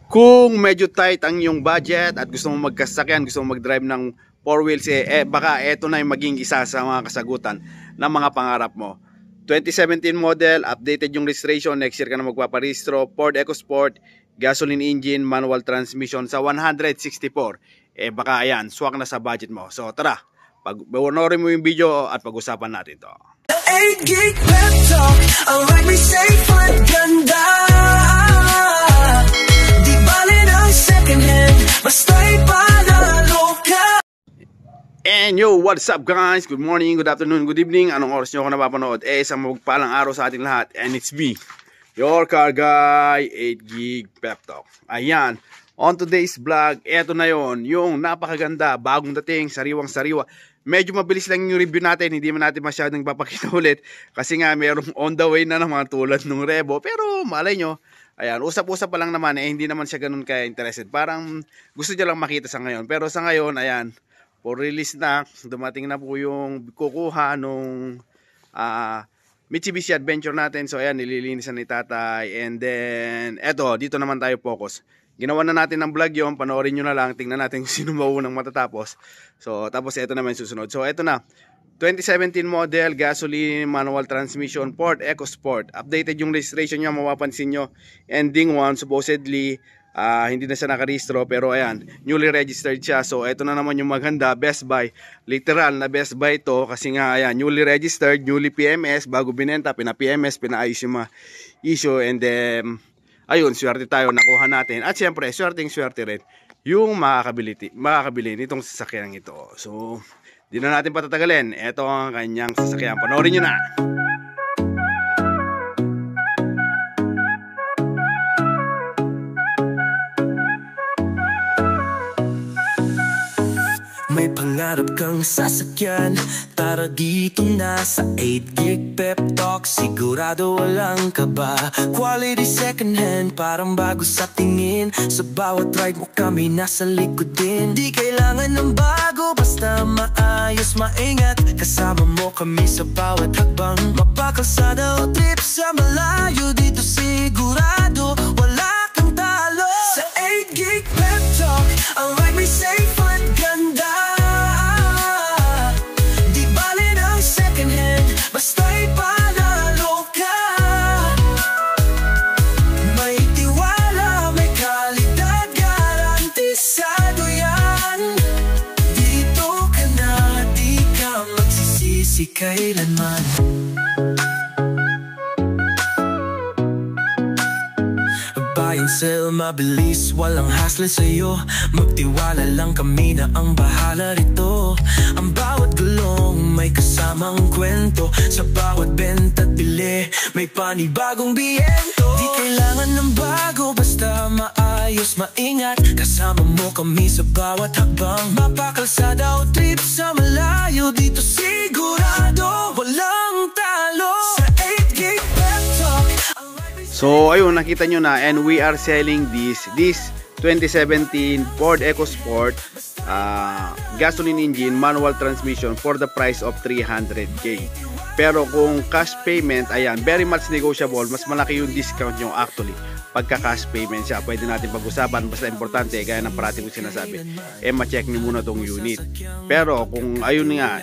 Kung medyo tight ang iyong budget at gusto mong magkasakyan, gusto mong mag-drive ng 4 wheels, baka eto na yung maging isa sa mga kasagutan ng mga pangarap mo. 2017 model, updated yung registration, next year ka na magpaparehistro, Ford EcoSport, gasoline engine, manual transmission sa 164. Baka ayan, swak na sa budget mo. So tara, pag-bonorin mo yung video at pag-usapan natin to. 8 gig pep talk, ang ride may safe at ganda. Di bali ng second hand, basta'y panalo ka. And yo, what's up guys? Good morning, good afternoon, good evening. Anong oras nyo ako napapanood? Isang magpalang araw sa ating lahat. And it's me, your car guy, 8 gig pep talk. Ayan, on today's vlog, eto na yon, yung napakaganda, bagong dating, sariwang-sariwa. Medyo mabilis lang yung review natin, hindi man natin masyadong papakita ulit. Kasi nga merong on the way na naman tulad ng Revo. Pero malay nyo, ayan, usap-usap pa lang naman, hindi naman siya ganun kaya interested. Parang gusto niya lang makita sa ngayon. Pero sa ngayon, ayan, for release na, dumating na po yung kukuha nung Mitsubishi Adventure natin. So ayan, nililinisan ni tatay. And then, eto, dito naman tayo focus. Ginawa na natin ng vlog yun, panoorin nyo na lang, tingnan natin kung sino maunang matatapos. So, tapos ito naman susunod. So, ito na, 2017 model, gasoline, manual transmission, Ford EcoSport. Updated yung registration niya, mapapansin nyo. Ending 1, supposedly, hindi na siya nakarehistro, pero ayan, newly registered siya. So, ito na naman yung maganda, Best Buy. Literal na Best Buy to, kasi nga, ayan, newly registered, newly PMS, bago binenta, pina-PMS, pinaayos yung mga issue, and then, ayun, swerte tayo, nakuha natin. At syempre, swerte rin yung makakabili nitong sasakyan ito. So, di na natin patatagalin. Ito ang kanyang sasakyan. Panoorin nyo na! May pangarap kang sasakyan, tara dito na sa 8 gig pep talk. Sigurado walang kaba, quality second hand, parang bago sa tingin. Sa bawat ride mo kami nasa likod din. Di kailangan ng bago, basta maayos, maingat. Kasama mo kami sa bawat hakbang. Mapakalsada o trip sa malayo, dito sigurado wala kang talo. Sa 8 gig pep talk, ang ride may safe at ganda. Basta'y panalo ka. May tiwala, may kalidad, garantisado yan. Dito ka na, di ka magsisisi kailanman. Buy and sell, mabilis, walang hassle sa'yo. Magtiwala lang kami na ang bahala rito. Ang bawat gulong may kasamang kwento. Sa bawat benta at bili, may panibagong biyento. Di kailangan ng bago, basta maayos, maingat. Kasama mo kami sa bawat hakbang. Mapakalsada o trip sa malayo, dito sigurado walang talo. Sa 8 gig pep talk. So ayun, nakita nyo na, and we are selling this 2017 Ford EcoSport gasoline engine, manual transmission for the price of 300k. Pero kung cash payment, ayan, very much negotiable. Mas malaki yung discount nyo actually pagka cash payment siya. Pwede natin pag-usapan, basta importante, gaya ng parati ko sinasabi, ma-check nyo muna tong unit. Pero kung ayun nga,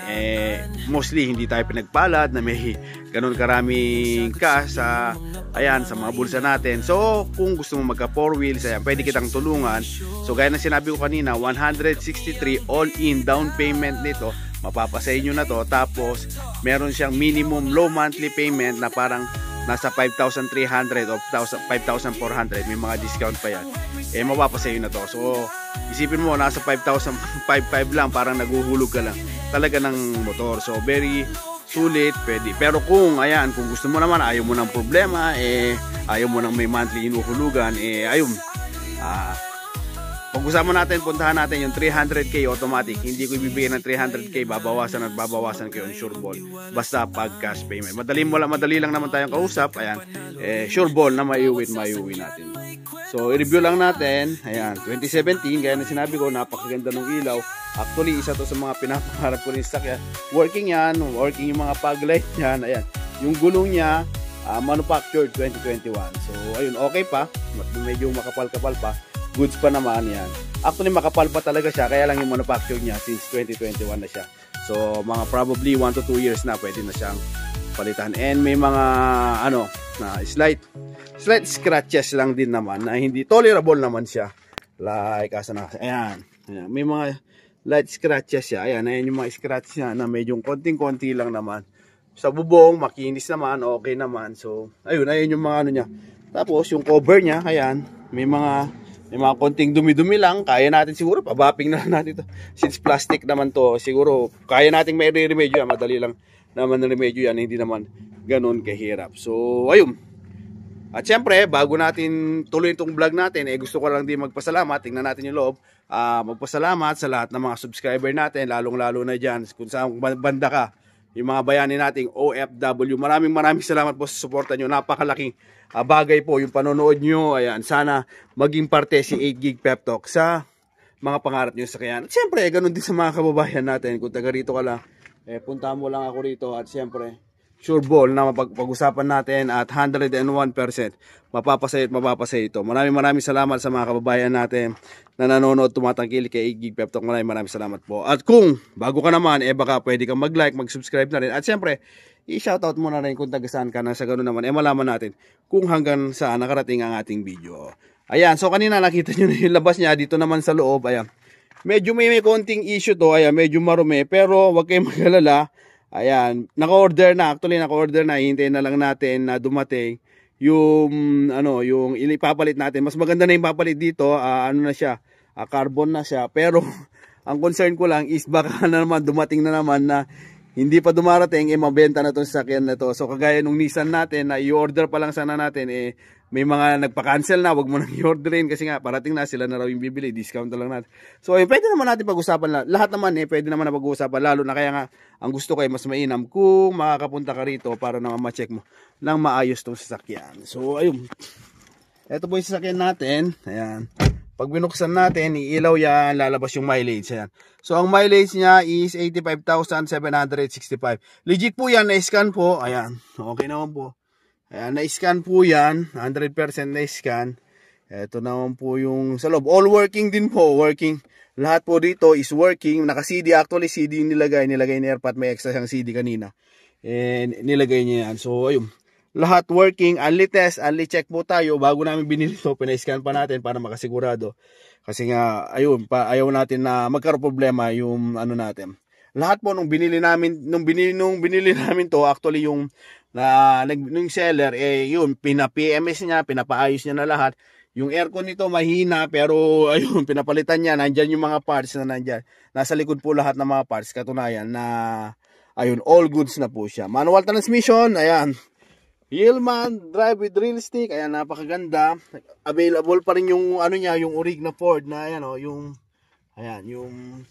mostly hindi tayo pinagpalad na may ganun karaming cash sa, ayan, sa mga bulsa natin. So kung gusto mo magka 4 wheels, ayan, pwede kitang tulungan. So gaya na sinabi ko kanina, 163 all-in down payment nito, mapapasay nyo na to. Tapos meron siyang minimum low monthly payment na parang nasa 5,300 o 5,400, may mga discount pa yan, mapapasay na to. So isipin mo, nasa 5,500 lang, parang naguhulog ka lang talaga ng motor. So very sulit, pwede. Pero kung ayan, kung gusto mo naman, ayaw mo ng problema, ayaw mo ng may monthly inuhulugan, ayun, pag-usapan natin, puntahan natin yung 300k automatic. Hindi ko ibibigay ng 300k, babawasan at babawasan ko yung sure ball, basta pag cash payment. Madali lang naman tayong kausap. Ayan, sure ball na maiuwi natin. So i-review lang natin. Ayan, 2017, gaya na sinabi ko, napakaganda ng ilaw. Actually, isa to sa mga pinapangarap ko rin sa sakya. Working yan, working yung mga fog light yan. Ayan, yung gulong niya, manufactured 2021. So ayun, okay pa, medyo makapal-kapal pa. goods pa naman yan. Actually makapal pa talaga siya, kaya lang yung manufacture niya since 2021 na siya. So mga probably 1 to 2 years na pwede na siyang palitan. And may mga ano na slight scratches lang din naman na hindi tolerable naman siya. Like asa na, ayan, may mga light scratches siya. Ayan yung mga scratches niya na medyo konting-konti lang naman. Sa bubong makinis naman, okay naman. So ayun yung mga ano niya. Tapos yung cover niya, ayan, may mga konting dumi-dumi lang. Kaya natin siguro, pabapping na lang natin ito. Since plastic naman to, siguro kaya nating may remedyo yan. Madali lang naman na remedyo yan. Hindi naman ganun kahirap. So, ayun. At syempre, bago natin tuloy itong vlog natin, gusto ko lang din magpasalamat. Tingnan natin yung loob. Magpasalamat sa lahat ng mga subscriber natin, lalong-lalo na dyan, kung saan banda ka. Yung mga bayani nating OFW. Maraming salamat po sa suporta nyo. Napakalaking bagay po yung panonood nyo. Ayan, sana maging parte si 8 Gig Pep Talk sa mga pangarap nyo sa kayan. At siyempre, ganun din sa mga kababayan natin. Kung taga rito ka lang, punta mo lang ako rito. At siyempre, sure ball na mapag-usapan natin at 101% mapapasaya ito. Maraming salamat sa mga kababayan natin na nanonood, tumatangkilik kay 8 Gig Pep Talk. Maraming salamat po. At kung bago ka naman, baka pwede kang mag-like, mag-subscribe na rin. At siyempre, i-shoutout mo na rin kung taga saan ka na, sa ganun naman, malaman natin kung hanggang saan nakarating ang ating video. Ayan, so kanina nakita nyo na yung labas niya, dito naman sa loob, ayan. Medyo may konting issue to, ayan, medyo marumi, pero wag kayong mag-alala. Ayan, naka-order na, hintayin na lang natin na dumating yung yung ipapalit natin. Mas maganda na yung papalit dito, na siya, carbon na siya, pero ang concern ko lang is baka na naman dumating na naman na hindi pa dumarating, mabenta na itong sasakyan na to. So kagaya nung Nissan natin na i-order pa lang sana natin, may mga nagpa-cancel na, wag mo nang i-orderin kasi nga parating na, sila na raw yung bibili, discount na lang natin. So pwede naman natin pag-usapan lahat naman, pwede naman na pag-usapan, lalo na kaya nga ang gusto ko mas mainam kung makakapunta ka rito para naman ma-check mo nang maayos tong sasakyan. So ayun, ito po yung sasakyan natin. Ayan, pag binuksan natin, iilaw yan, lalabas yung mileage. Ayan. So ang mileage niya is 85,765. Legit po yan, na-scan po. Ayan, okay naman po. Ayan, na-scan po yan, 100% na-scan. Ito naman po yung sa loob. All working din po, working. Lahat po dito is working. Naka-CD, actually CD yung nilagay ni Airpat. May extra siyang CD kanina. And nilagay niya yan. So ayun, lahat working. Only test, only check po tayo. Bago namin binili ito, pina-scan pa natin para makasigurado. Kasi nga, ayun, ayaw natin na magkaroon problema yung natin. Lahat po nung binili namin to, actually yung nung seller, yun, pina-PMS niya, pinapaayos niya na lahat. Yung aircon nito mahina, pero ayun, pinapalitan niya. Nandyan yung mga parts na nandyan. Nasa likod po lahat ng mga parts. Katunayan na, ayun, all goods na po siya. Manual transmission, ayan. Hillman, drive with drill stick, ayan, napakaganda. Available pa rin yung yung orig na Ford na yung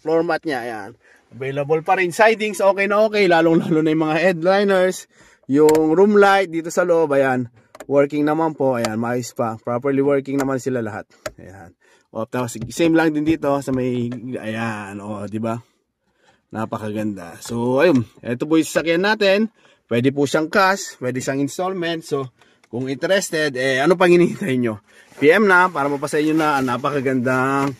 floor mat niya, ayan. Available pa rin. Sidings okay na okay, lalong-lalo na yung mga headliners, yung room light dito sa loob, ayan. Working naman po, ayan, maayos pa. Properly working naman sila lahat. Ayan. Tapos same lang din dito sa may ayan, di ba? Napakaganda. So, ayun, ito po yung sasakyan natin. Pwede po siyang cash, pwede siyang installment. So, kung interested, ano pang hinihintay nyo? PM na para mapasa inyo na ang napakagandang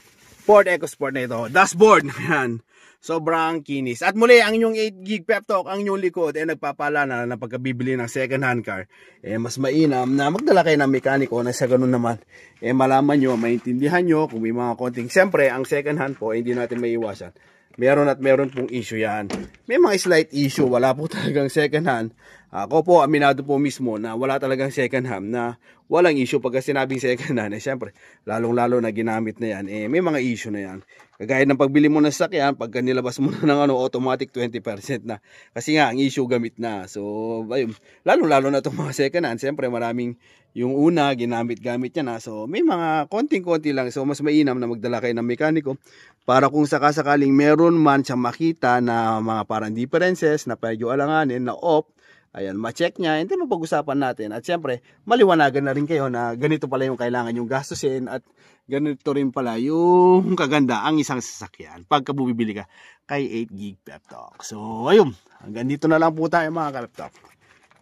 Ford EcoSport na ito. Dashboard, yan. Sobrang kinis. At muli, ang inyong 8 Gig Pep Talk, ang inyong likod, nagpapaalala na pagkabibili ng second hand car, mas mainam na magdala kayo ng mekaniko na sa ganun naman, malaman nyo, maintindihan nyo, kung may mga konting, siyempre, ang second hand po, hindi natin maiiwasan. Meron pong issue yan. May mga slight issue, wala po talagang second hand. Ako po, aminado po mismo na wala talagang second hand, na walang issue pagka sinabing second hand. Siyempre, lalong-lalo na ginamit na yan, may mga issue na yan. Kagaya ng pagbili mo ng sasakyan, pagka nilabas mo na ng automatic 20% na. Kasi nga, ang issue gamit na. So, ayun, lalong-lalo na itong mga second hand. Siyempre, maraming yung una, ginamit-gamit niya na. So, may mga konting-konti lang. So, mas mainam na magdala kayo ng mekaniko para kung sakasakaling meron man siyang makita na mga parang differences na medyo alanganin na off, ayan, ma-check niya, hindi mapag-usapan natin. At siyempre, maliwanagan na rin kayo na ganito pala yung kailangan yung gastusin at ganito rin pala yung kaganda ang isang sasakyan pagka bumibili ka kay 8 Gig Pep Talk. So, ayun, hanggang dito na lang po tayo mga Pep Talk.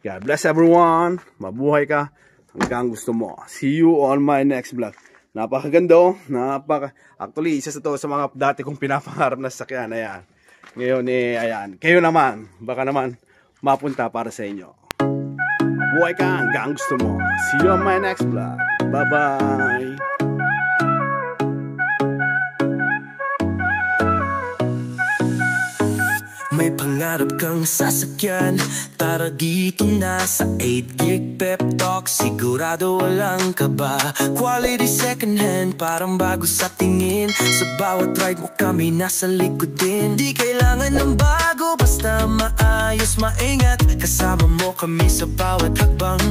God bless everyone, mabuhay ka hanggang gusto mo. See you on my next vlog. Napakaganda oh. Actually, isa sa to sa mga dati kong pinapangarap na sasakyan. Ayan. Ngayon ayan. Kayo naman, baka naman mapunta para sa inyo. Buhay ka hanggang gusto mo. See you on my next vlog. Bye-bye. May pangarap kang sasakyan, tara dito na sa 8 Gig Pep Talk. Sigurado walang kaba, quality second hand, parang bago sa tingin. Sa bawat ride mo kami nasa likod din. Di kailangan ng bago, basta maayos, maingat. Kasama mo kami sa bawat hakbang.